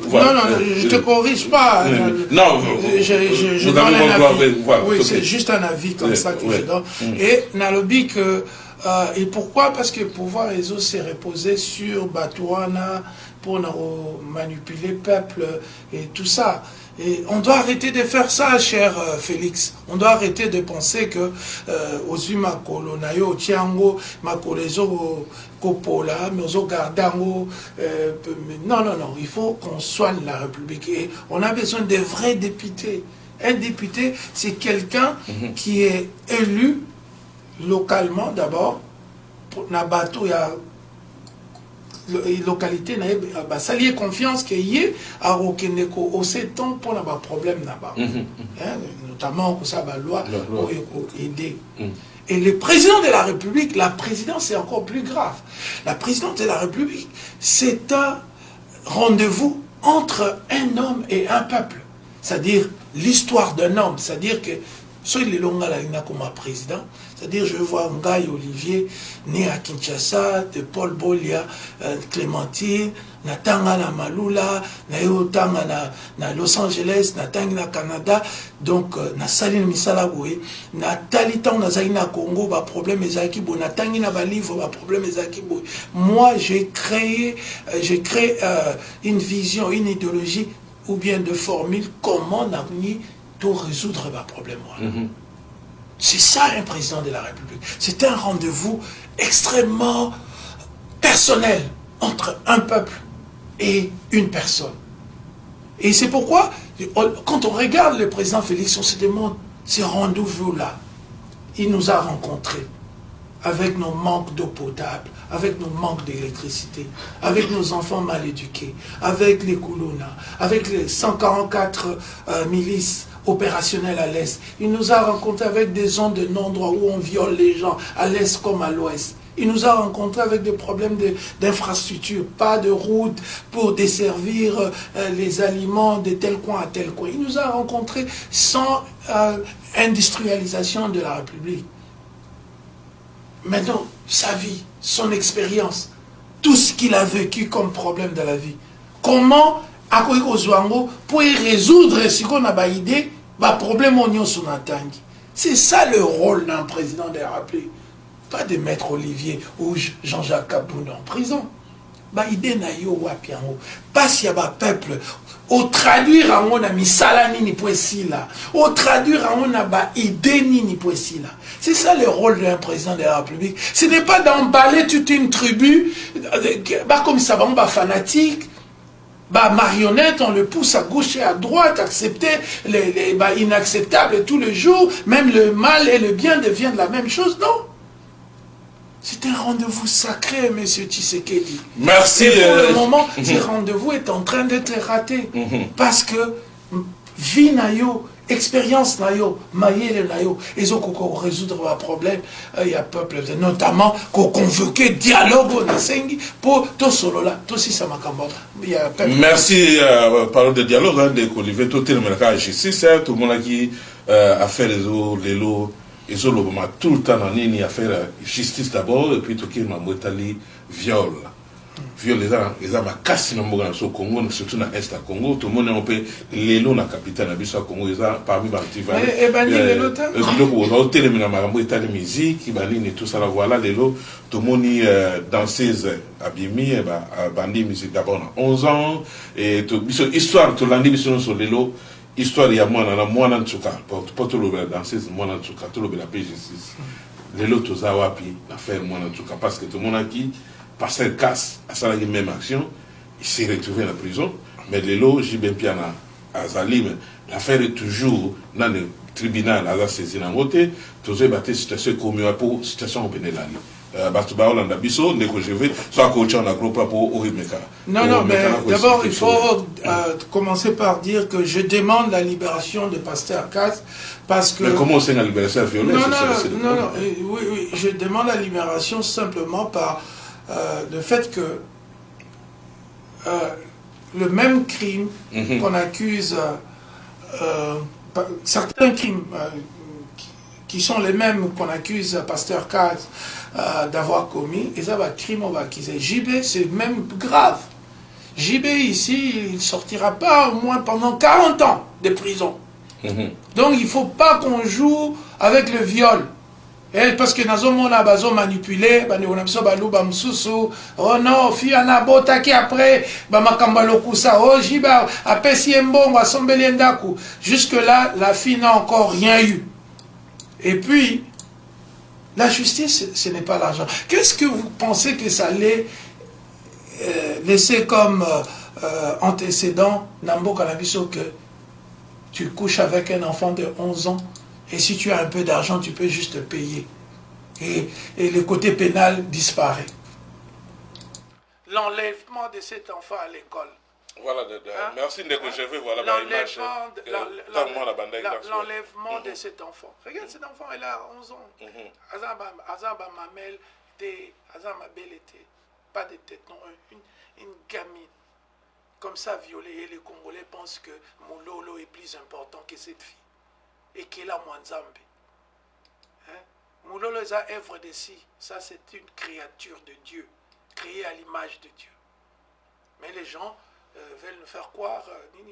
voilà. Non je te corrige pas non je donne un avis oui c'est juste un avis comme ça que je donne et nalobi que Et pourquoi? Parce que le pouvoir réseau s'est reposé sur Batouana pour manipuler le peuple et tout ça. Et on doit arrêter de faire ça, cher Félix. On doit arrêter de penser que Ozu Makolo, Nayo, Tiango, Makolo, Kopola, mais Ozo Gardango. Non, non, non. Il faut qu'on soigne la République. Et on a besoin de vrais députés. Un député, c'est quelqu'un qui est élu localement d'abord. Nabato, il y a localité ça lié confiance qu'il y ait à Rokeneko au 7 ans pour avoir problème là-bas, notamment pour ça la loi pour aider. Et le président de la République, la présidence c'est encore plus grave. La présidence de la République, c'est un rendez-vous entre un homme et un peuple, c'est-à-dire l'histoire d'un homme, c'est-à-dire que soit il est long à la comme président, c'est-à-dire je vois Ngaï Olivier né à Kinshasa, de Paul Bolia, Clémentine, Natanga na Malula, Tanga na Los Angeles, Natanga na Canada, donc na Saline Misalaboué, Natali Tang na Zaina Congo, ba problème ezaki bo, Natangi na ba livre, ba problème ezaki bo. Moi j'ai créé une vision, une idéologie ou bien de formule comment on a tout résoudre le problème. C'est ça un président de la République. C'est un rendez-vous extrêmement personnel entre un peuple et une personne. Et c'est pourquoi, quand on regarde le président Félix, on se demande, ces rendez-vous-là, il nous a rencontrés avec nos manques d'eau potable, avec nos manques d'électricité, avec nos enfants mal éduqués, avec les Koulouna, avec les 144 milices opérationnelles à l'Est. Il nous a rencontrés avec des zones de non-droit où on viole les gens, à l'Est comme à l'Ouest. Il nous a rencontrés avec des problèmes d'infrastructure, pas de route pour desservir les aliments de tel coin à tel coin. Il nous a rencontrés sans industrialisation de la République. Maintenant, sa vie, son expérience, tout ce qu'il a vécu comme problème de la vie. Comment, à quoi pour y résoudre ce qu'on a idée, problème on sur c'est ça le rôle d'un président de la République. Pas de mettre Olivier ou Jean-Jacques Kaboun en prison. Idée na yo wapiango. Pas s'il y a un peuple. Au traduire en on a mis salani ni poesila. Au traduire en on a idée ni poesila. C'est ça le rôle d'un président de la République. Ce n'est pas d'emballer toute une tribu, comme ça, fanatique, marionnette, on le pousse à gauche et à droite, accepter les inacceptables tous les jours, même le mal et le bien deviennent la même chose, non? C'est un rendez-vous sacré, M. Tshisekedi. Merci. Et pour le moment, ce rendez-vous est en train d'être raté. Parce que vie nayo, expérience nayo, maïe nayo, ils ont résoudre un problème. Il y a peuple, notamment, qu'on convoqué dialogue au Nasengi pour tout solo là, tout si ça m'a Merci. Parole de dialogue, de Olivier, tout le monde a justice, tout le monde qui a fait les lots. Ils ont tout le temps en ligne à faire justice d'abord, et puis tout le monde a viol. Viol, les gens cassent au Congo, surtout dans l'Est du Congo. Tout le monde a un peu les lots dans la capitale du Congo, ils ont parmi les actifs. Et Bani, les lots, musique, Bani, tout ça, voilà, les lots. Tout le monde est danseuse, abîmée, Bani, musique d'abord à 11 ans. Et histoire, tout l'année, sur les lots. Histoire, il y a moi en tout cas, pour tout le danseuse, moi en tout cas, tout le justice. Les lots, tout ça, wapi, l'affaire, moi en tout cas, parce que tout le monde a qui, Pasteur Casse, à ça, la même action, il s'est retrouvé en prison, mais les lots, j'ai bien piana, à Zalim, l'affaire est toujours dans le tribunal, à la saisi dans le côté, tout ça, il situation comme pour situation au Bénélan. Non, non, mais d'abord, il faut commencer par dire que je demande la libération de Pasteur Casse parce que... Mais comment c'est la libération violente? Non, non, oui, je demande la libération simplement par le fait que le même crime qu'on accuse, certains crimes qui sont les mêmes qu'on accuse Pasteur Casse d'avoir commis, et ça va crime, on va accuser. JB, c'est même grave. JB, ici, il ne sortira pas au moins pendant 40 ans de prison. Donc, il ne faut pas qu'on joue avec le viol. Et parce que nous avons manipulé, nous avons oh non, fille en a botaki après, oh jiba, après si mbongo, jusque là, la fille n'a encore rien eu. Et puis, la justice, ce n'est pas l'argent. Qu'est-ce que vous pensez que ça allait laisser comme antécédent, Nambo Kanabiso, que tu couches avec un enfant de 11 ans, et si tu as un peu d'argent, tu peux juste te payer. Et le côté pénal disparaît. L'enlèvement de cet enfant à l'école. Voilà, merci Ndeko, je vais voir l'enlèvement de cet enfant. Regarde, cet enfant, il a 11 ans. Azamba Mamel, Azamba Belete, pas de tête, non, une gamine. Comme ça, violée, et les Congolais pensent que Moulolo est plus important que cette fille. Et qu'il a Mwanzambe. Moulolo est à œuvre de si. Ça, c'est une créature de Dieu, créée à l'image de Dieu. Mais les gens veulent nous faire croire,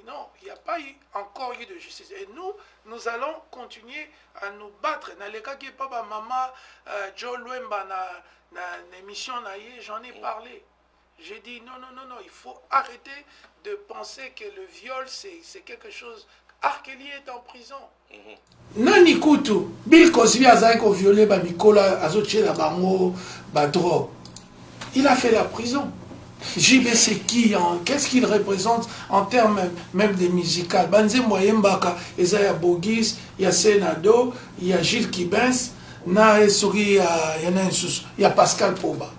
non, il n'y a pas encore eu de justice. Et nous allons continuer à nous battre. Dans le cas qui papa, maman, Joe Luemba, dans l'émission, j'en ai parlé. J'ai dit, non, il faut arrêter de penser que le viol, c'est quelque chose. Arkeli est en prison. Nani Kutu, Bill Cosby a violé Mikola, Azochela Bango, Badro. Il a fait la prison. JB c'est qui? Qu'est-ce qu'il représente en termes même des musicales? Banze Moyembaka, Isaiah Bogis, il y a Senado, il y a Gilles Kibens, il y a Pascal Poba.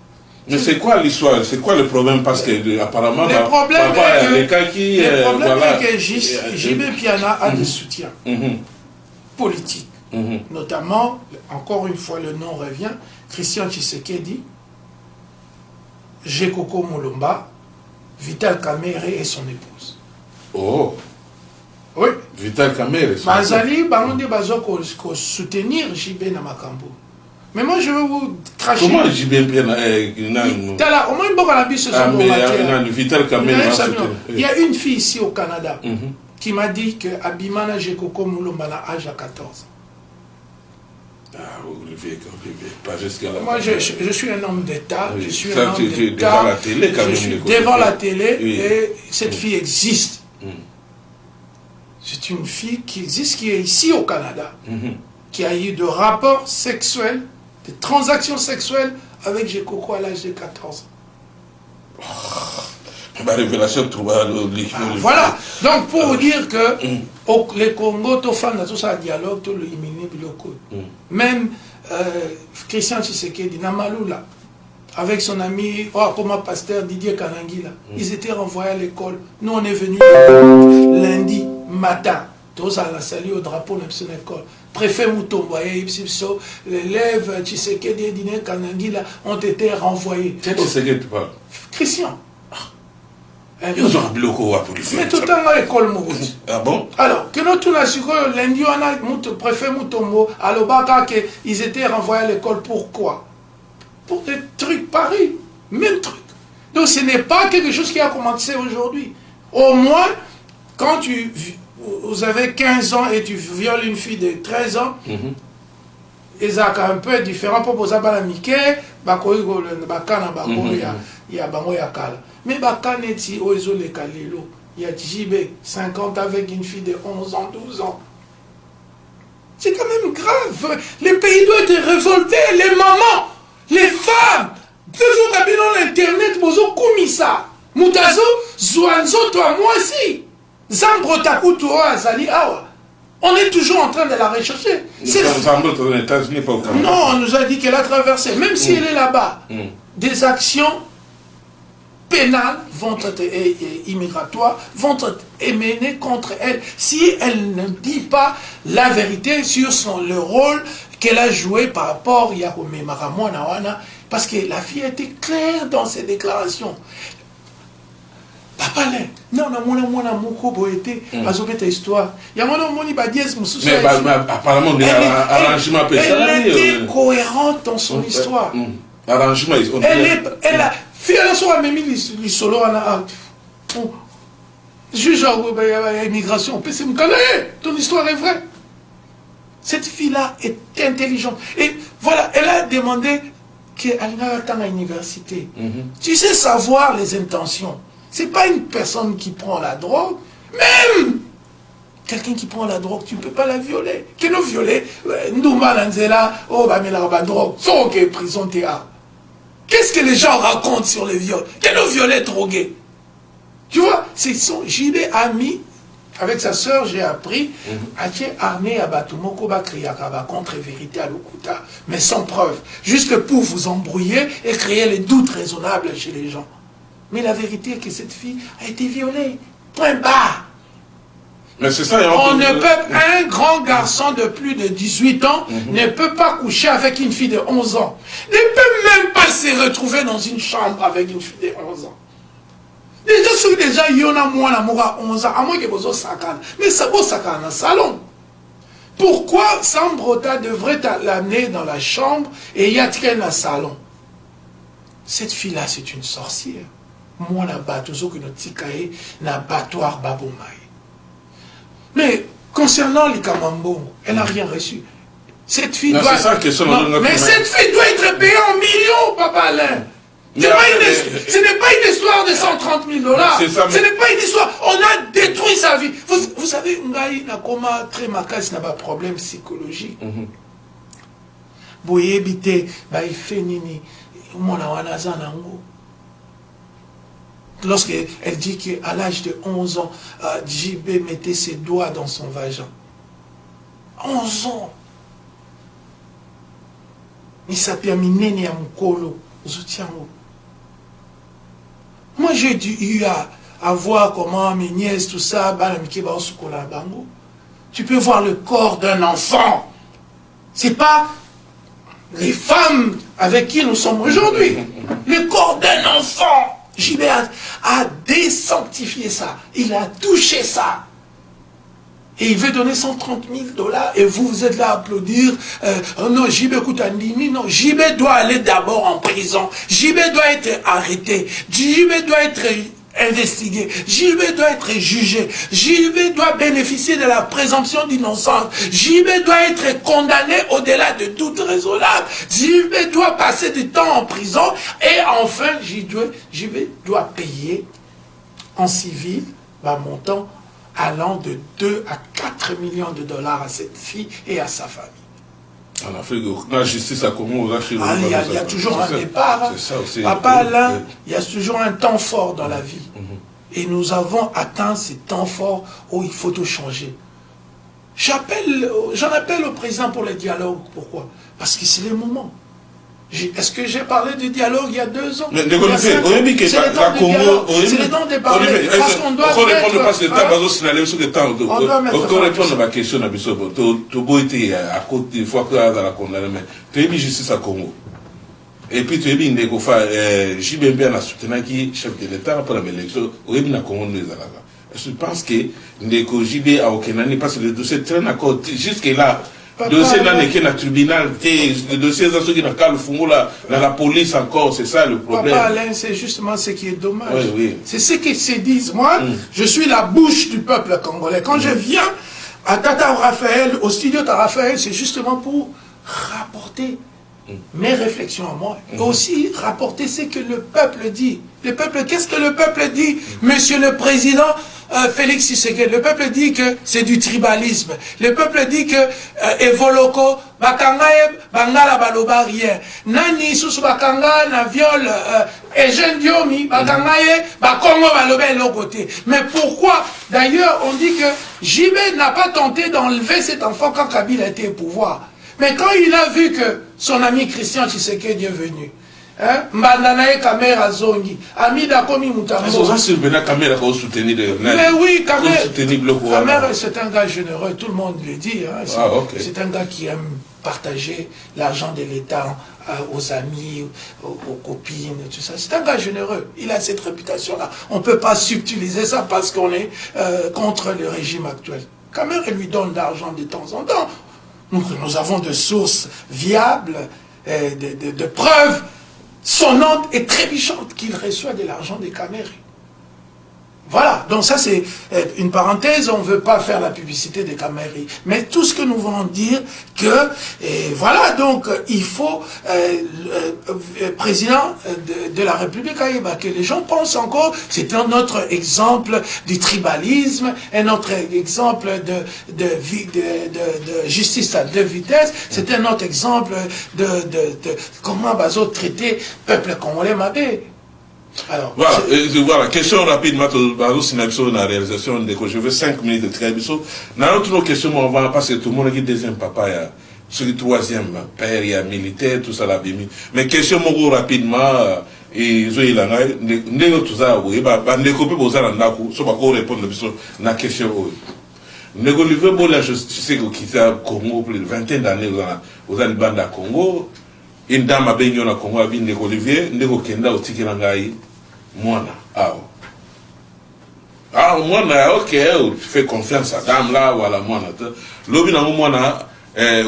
Mais c'est quoi l'histoire? C'est quoi le problème? Parce que apparemment, le problème est que JB Piana a des soutiens politiques. Notamment, encore une fois, le nom revient, Christian Tshisekedi, Jekoko Mulumba, Vital Kamerhe et son épouse. Oh! Oui. Vital Kamerhe. Bazali, Bangonde Bazo, soutenir JB Namakambo. Mais moi, je veux vous cracher. Comment JB Piana au moins, il y a une fille ici au Canada qui m'a dit que Abimana Jekoko Mulumba a âge à 14 ans. Ah, pas jusqu'à la. Moi, je suis un homme d'État. Oui. Je suis un homme d'État. Je suis devant la télé et cette fille existe. C'est une fille qui existe, qui est ici au Canada, qui a eu de rapports sexuels, de transactions sexuelles avec Jekoko à l'âge de 14 ans. Ma révélation voilà. Donc, pour vous dire que les Congo, tout fan de tout ça, dialogue, tout le imminé, même Christian Tshisekedi, Namalula, avec son ami, comme pasteur Didier Kanangila, ils étaient renvoyés à l'école. Nous, on est venus lundi matin. Tous à la salle au drapeau de l'école. Préfet Moutombo, l'élève Tshisekedi et Didier Kanangila ont été renvoyés. Quel Tshisekedi tu parles? Christian. Ils ont appelé au Kowa pour lui faire. Mais tout le temps à l'école, ah bon? Alors, que nous, lundi, on a le préfet Moutombo, à l'Obaka, qu'ils étaient renvoyés à l'école. Pourquoi? Pour des trucs pareils. Même truc. Donc, ce n'est pas quelque chose qui a commencé aujourd'hui. Au moins, quand vous avez 15 ans et tu violes une fille de 13 ans, ils sont un peu différents pour poser à Mickey, il y a Bango Yakala. Mais Bakaneti, Oezo le Kalilo, il y a JB, 50 avec une fille de 11 ans, 12 ans. C'est quand même grave. Les pays doivent être révoltés, les mamans, les femmes. Toujours dans l'internet, Bozo Kumisa, Mutazo, Zouanzo, toi, moi aussi. Zambro Takuto, Azali, Awa. On est toujours en train de la rechercher. Non, on nous a dit qu'elle a traversé, même si elle est là-bas. Des actions pénales vont être immigratoires, vont être menées contre elle si elle ne dit pas la vérité sur le rôle qu'elle a joué par rapport à Yakome Maramouana, parce que la fille a été claire dans ses déclarations. Papa, non, ta histoire. Mais apparemment, elle était cohérente dans son histoire. Arrangement, elle a fait un soir, même les solos en a. Juge à l'immigration, ton histoire est vraie. Cette fille-là est intelligente. Et voilà, elle a demandé qu'elle attend à l'université. Tu sais savoir les intentions. C'est pas une personne qui prend la drogue. Même quelqu'un qui prend la drogue, tu ne peux pas la violer. Qui nous violer, Ndoumba Lanzela, oh, bah, mais la drogue, sans que prison théâtre. Qu'est-ce que les gens racontent sur les viols? Qui nous violait drogué? Tu vois, c'est son JB ami. Avec sa sœur, j'ai appris, Atie armé à Batumoko Bakriakaba contre-vérité à Lokuta, mais sans preuve, juste pour vous embrouiller et créer les doutes raisonnables chez les gens. Mais la vérité est que cette fille a été violée. Point barre. Mais c'est ça, on ne peut, un grand garçon de plus de 18 ans ne peut pas coucher avec une fille de 11 ans. Ne peut même pas se retrouver dans une chambre avec une fille de 11 ans. Déjà, il y en a moins à 11 ans, à moins que vous sakane. Mais ça vaut sakane dans le salon. Pourquoi Sambrota devrait l'amener dans la chambre et il y a traîné dans le salon? Cette fille-là, c'est une sorcière. Moi, la bateau que notre tikae, na battoir babomai. Mais concernant les Kamambo, elle n'a rien reçu. Cette fille doit... mais cette fille doit être payée en millions, Papa Alain. Ce n'est pas une histoire de 130 000 $. Ce n'est pas une histoire. On a détruit sa vie. Vous savez, Ngaï n'a comment très macasse n'a pas de problème psychologique. Boye bité, bah il fait nini. Lorsqu'elle dit qu'à l'âge de 11 ans, JB mettait ses doigts dans son vagin. 11 ans. Il s'appelle Minene à Mukolo. Moi, j'ai eu à voir comment mes nièces, tout ça, tu peux voir le corps d'un enfant. C'est pas les femmes avec qui nous sommes aujourd'hui. Le corps d'un enfant. JB a désanctifié ça. Il a touché ça. Et il veut donner 130 000 $ et vous êtes là à applaudir. Oh non, JB Koutandimi, non. JB doit aller d'abord en prison. JB doit être arrêté. JB doit être investigué. JB doit être jugé. JB doit bénéficier de la présomption d'innocence. JB doit être condamné au-delà de toute raisonnable. JB doit passer du temps en prison. Et enfin, JB doit payer en civil, montant allant de 2 à 4 millions de $ à cette fille et à sa famille. En Afrique, la justice a comment il y a toujours un départ. Papa Alain, il y a toujours un temps fort dans la vie. Et nous avons atteint ce temps fort où il faut tout changer. J'en appelle au président pour le dialogue. Pourquoi? Parce que c'est le moment. Est-ce que j'ai parlé du dialogue il y a 2 ans? Mais c'est le temps de parler. Parce qu'on doit répondre à ma question. À côté des fois que la condamné, tu es justice à Congo. Et puis tu es bien JB bien a soutenu qui chef de l'État pour l'élection. Je pense que JB a aucun année parce que le dossier traîne encore jusque-là. Le dossier dans le tribunal, le dossier dans la police encore, c'est ça le problème. Papa Alain, c'est justement ce qui est dommage. Oui. C'est ce qu'ils se disent. Moi, je suis la bouche du peuple congolais. Quand je viens à Tata Raphaël, au studio Tata Raphaël, c'est justement pour rapporter mes réflexions à moi. Et aussi rapporter ce que le peuple dit. Le peuple, qu'est-ce que le peuple dit, Monsieur le Président Félix Tshisekedi? Le peuple dit que c'est du tribalisme. Le peuple dit que Evoloko, Bakangaye, Bangala Baloba rien. Nani Susu Bakanga, na viol, Eugène Diomi, Bakangaye, Bakongo Baloba l'autre côté. Mais pourquoi? D'ailleurs, on dit que JB n'a pas tenté d'enlever cet enfant quand Kabila était au pouvoir. Mais quand il a vu que son ami Christian Tshisekedi est venu, Mbandanae Kamera Zongi, Amida Komi Mutambo. Mais oui, Kamera, c'est un gars généreux, tout le monde le dit. C'est un gars qui aime partager l'argent de l'État aux amis, aux copines, tout ça. C'est un gars généreux. Il a cette réputation-là. On ne peut pas subtiliser ça parce qu'on est contre le régime actuel. Kamera lui donne de l'argent de temps en temps. Nous avons des sources viables, de preuves sonnante et trébuchante qu'il reçoit de l'argent des Cameroun. Voilà, donc ça c'est une parenthèse, on ne veut pas faire la publicité des Camériques. Mais tout ce que nous voulons dire, que, voilà, donc il faut, président de la République, que les gens pensent encore, c'est un autre exemple du tribalisme, un autre exemple de justice à deux vitesses, c'est un autre exemple de comment Bazo traiter peuple congolais mabé. Alors, voilà, question rapidement, la réalisation de je veux 5 minutes de Triabiso. Dans notre question, on va passer tout le monde qui deuxième papa, celui troisième père, il y a militaire, tout ça là, mais question rapidement, et je vais tout ça, oui, les copies pour ça, so pas répondre la question. Je sais que a Congo plus de 20 d'années aux Alibans à Congo. Une dame a baigné au Congo, avec Ndeko Olivier, Ndeko Kenda, au Tikirangaï, Moana. Moana, ok, tu fais confiance à dame là, voilà, Moana. L'objet dans Moana,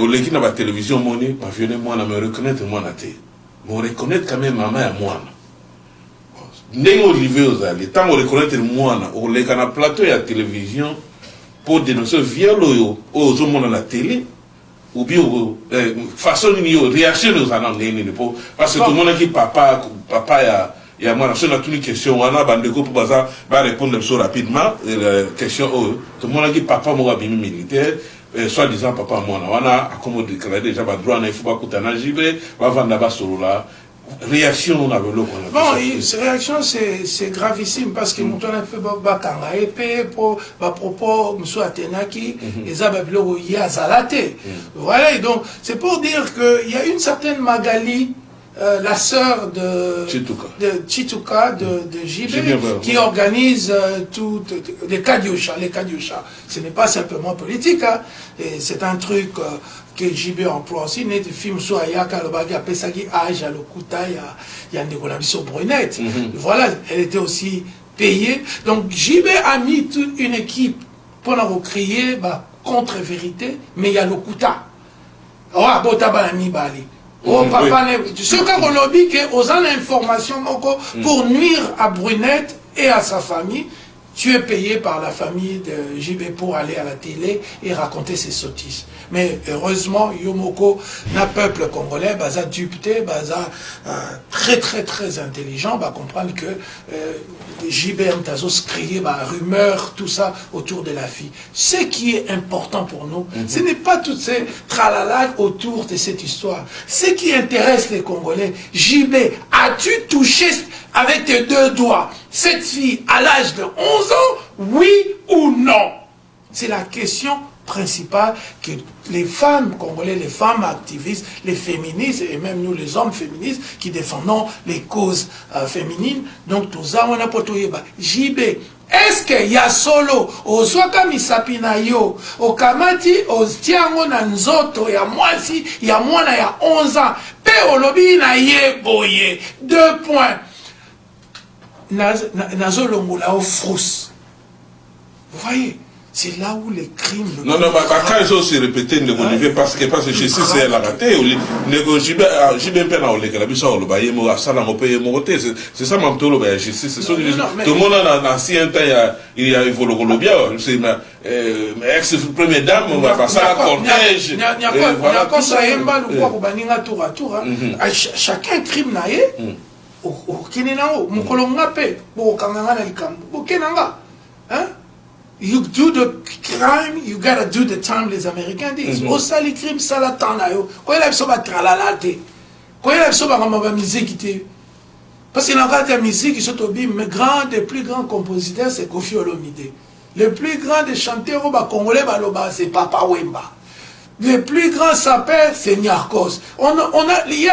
au l'équipe de la télévision, Moni, m'a vu Moana, me reconnaître Moana. Me reconnaître quand même maman à Moana. Ndeko Olivier, les temps où reconnaître Moana, au l'équipe de la plateau et la télévision, pour dénoncer viol aux hommes à la télé. Ou bien façon de réaction aux années parce que tout le monde qui papa il y a moi sur une question on a bandeko pour ça va répondre rapidement question tout le monde qui papa moi bien militaire soit disant papa moi on a comme déclaré déjà ba droit il faut pas coutana jibe va vendre ba solo là réaction on a le bon ces réactions c'est gravissime parce que nous on a fait bakanga épée pour propos monsieur Atenaki les ababilo ya zalate voilà et donc c'est pour dire que il y a une certaine Magali la sœur de Chituka de JB qui organise tout les Kadiosha. Ce n'est pas simplement politique, hein, c'est un truc que JB emploie aussi. Net film sur Ayaka, le bagage Pesagi Age, le Kuta, il y a Ndekolabiso Brunette. Voilà, elle était aussi payée. Donc JB a mis toute une équipe pour nous crier contre-vérité, mais il y a le Kuta. Oh, Botabalami Bali. Oh, papa, ce qu'on lobby, aux informations pour nuire à Brunette et à sa famille, tu es payé par la famille de JB pour aller à la télé et raconter ses sottises. Mais heureusement, Yomoko, n'a peuple congolais, baza dupeté, baza très intelligent, va comprendre que JB Mtazos crier, rumeur, tout ça autour de la fille. Ce qui est important pour nous, ce n'est pas toutes ces tralala autour de cette histoire. Ce qui intéresse les Congolais, JB, as-tu touché avec tes deux doigts cette fille à l'âge de 11 ans, oui ou non? C'est la question principale que les femmes congolaises, les femmes activistes, les féministes, et même nous les hommes féministes qui défendons les causes féminines, donc tout ça, on a pas tout JB, est-ce qu'il y a solo, au Zwaka Misapina yo, au Kamati, au Stiango Nanzoto, il y a moi si, il y a moi il y a 11 ans, pe au lobby na ye boye, 2 points. Nazo Longola au frous. Vous voyez? C'est là où les crimes... Non, quand ils ont se répété, parce que justice c'est la raté, c'est ça, la justice. Tout le monde en ancien temps, il y a évolué le bien. C'est ex-première dame, on va passer à la cortège. Chacun crime naïe, au Kénénao, Moukolonga pe, au Kanganga Nalikam, au Kénanga. Hein? You do the crime, you gotta do the time, les Américains disent. Au sali crime, ça l'attend là. Quand il a besoin de tralalate, quand il a besoin de musique, parce qu'il y a des musiques qui sont au bim, mais des plus grands compositeurs, c'est Kofi Olomide. Le plus grand des chanteurs congolais, c'est Papa Wemba. Le plus grand sapeur, c'est Nyarkos. Il y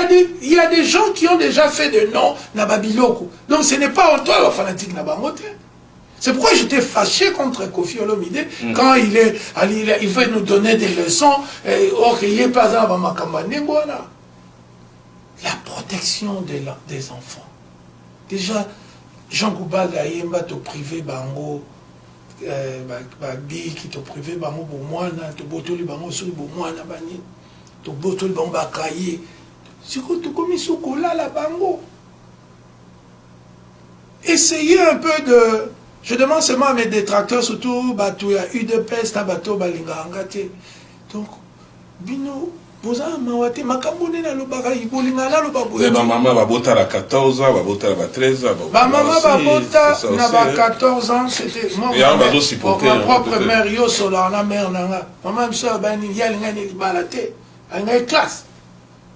a des gens qui ont déjà fait de nom na Babiloko. Donc ce n'est pas toi le fanatique na Bangote. C'est pourquoi j'étais fâché contre Kofi Olomide quand il veut nous donner des leçons. La protection des enfants. Déjà, Jean Goubaga Yemba te privé bango, qui te privé bango pour moi, te botoli bango sur pour moi na bani, te botoli bango bakaye. C'est quoi tu commis sous la bango. Essayez un peu Je demande seulement à mes détracteurs, surtout, il y a eu de peste à bateau, balinga angate. Donc, bino, boza, mawate, makambone na lobaka, ibolinga na lobaka. Et ma maman va botter à 14 ans, va botter à 13 ans. Ma maman va botter à 14 ans, c'était moi. Ma propre mère, yo sola, la mère, maman, me soeur, bani, yalinga ni balate, elle a une classe.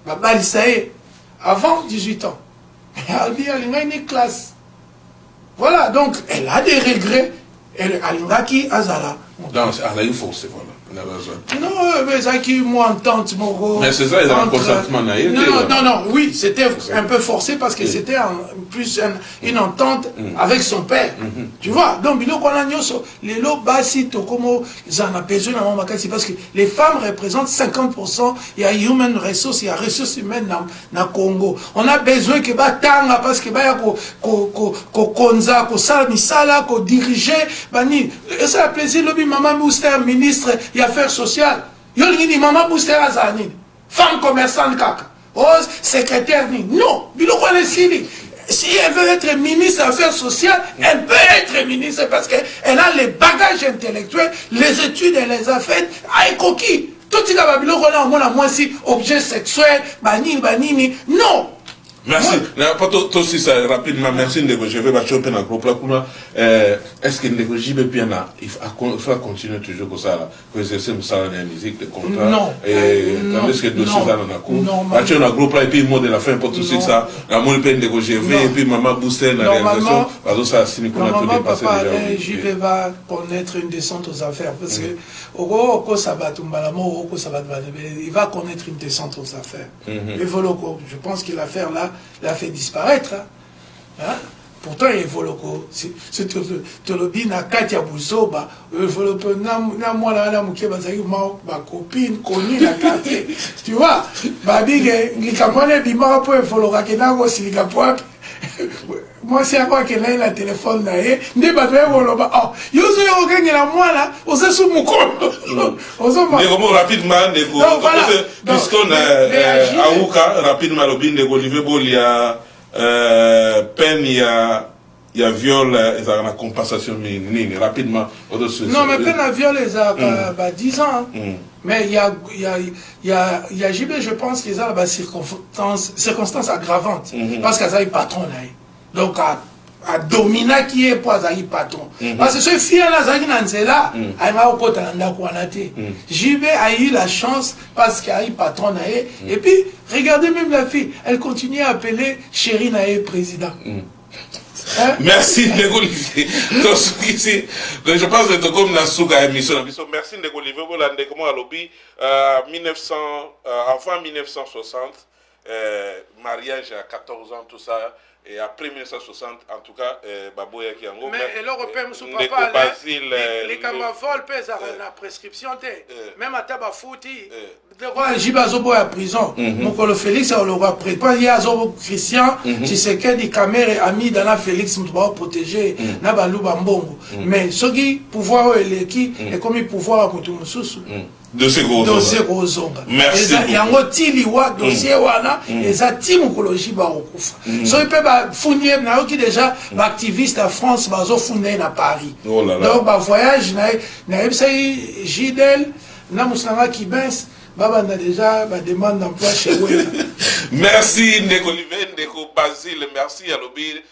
Ma balisaye, avant 18 ans. Elle dit, elle a une classe. Voilà, donc elle a des regrets. Elle a qui Azala. Non, elle a eu forcé, voilà. Non, mais ça qui moi entente, mais c'est ça, il a un consentement naïf. Non, oui, c'était un peu forcé parce que c'était plus une entente avec son père. Tu vois, donc les lots basi tokomo zana besoin dans makasi parce que les femmes représentent 50%. Il y a human resources, il y a ressources humaines dans Congo. On a besoin que batanga parce que baya ko konza ko sala misala ko diriger bani. Et ça a plaisir lobi maman Booster ministre affaires sociales. Yo ni maman Booster azani. Femme commerçante kaka. Oh, secrétaire ni. Non, biloko le sili. Si elle veut être ministre des Affaires sociales, elle peut être ministre parce qu'elle a les bagages intellectuels, les études, elle les a faites à Ekoki. Tout ce qui a biloko là, on a moins si objet sexuel, banini, non. Merci. Toi aussi, ça rapidement, merci Ndeko. Je vais choper dans le groupe là. Est-ce que Ndeko JB il faut continuer toujours comme ça, pour exercer la musique, le contrat? Non. Et quand est-ce que le dossier ça dans la cour? Tu as un groupe là, et puis le mot de la fin pour tout ça. La mot de Ndeko JB, et puis Maman Booster dans la réalisation. Normalement, papa, JB va connaître une descente aux affaires. Parce que, il va connaître une descente aux affaires. Mais voilà, je pense que l'affaire là, l'a fait disparaître. Hein? Pourtant, il évolue. Si tu le na Katia Bouzoba, il évolue na moi la mouké ma copine connue la quartier. Tu vois, babi likamone bima po évoluer kenango silikapo. Moi c'est quoi que là la téléphone là et ne ba évoluer oh yozo yo kengela moi là oza sous mukolo. Ozo ma. Ndeko rapidement ndeko puisqu'on Aouka rapidement le bin de Olivier Bolia peine il y a viol et la compensation minime rapidement. Non mais peine à viol ils a 10 ans. Mais il y a JB, je pense qu'ils ont des circonstances aggravantes. Parce qu'ils ont un patron là. Donc à dominer qui est pour un patron. Parce que ce fille-là, Zanzela, JB a eu la chance parce qu'il y a un patron là. Et puis, regardez même la fille, elle continue à appeler chérie Naé président. Hein? Merci Ndeko Olivier. Je pense que c'est comme la souka émission. Merci Ndeko Olivier pour la Ndeko Alobi. Avant 1960, mariage à 14 ans, tout ça. Et après 1960, en tout cas, Baboya qui en mais et l'Européen, monsieur papa, les camavols pèsent la prescription. Même à Tabafouti, Jibazobo à prison. Mon Félix, on l'aura pris. Pas hier, Zobo Christian, tu sais qu'il y a des caméras amis dans la Félix, nous devons protéger, Nabalou Bambongo. Mais ce qui pouvoir est qui, et comme il pouvoir à Koutoumoussous. Dossier gros. Merci. Il y a un dossier wana et ça team écologie barokufa. So il peut fournir na qui déjà activiste à France bazo fournir à Paris. Donc ba voyage na Gidel na musanga qui baisse baba na déjà ba demande d'emploi chez vous. Merci Ndeko Olivier, Ndeko Basile, merci à l'obé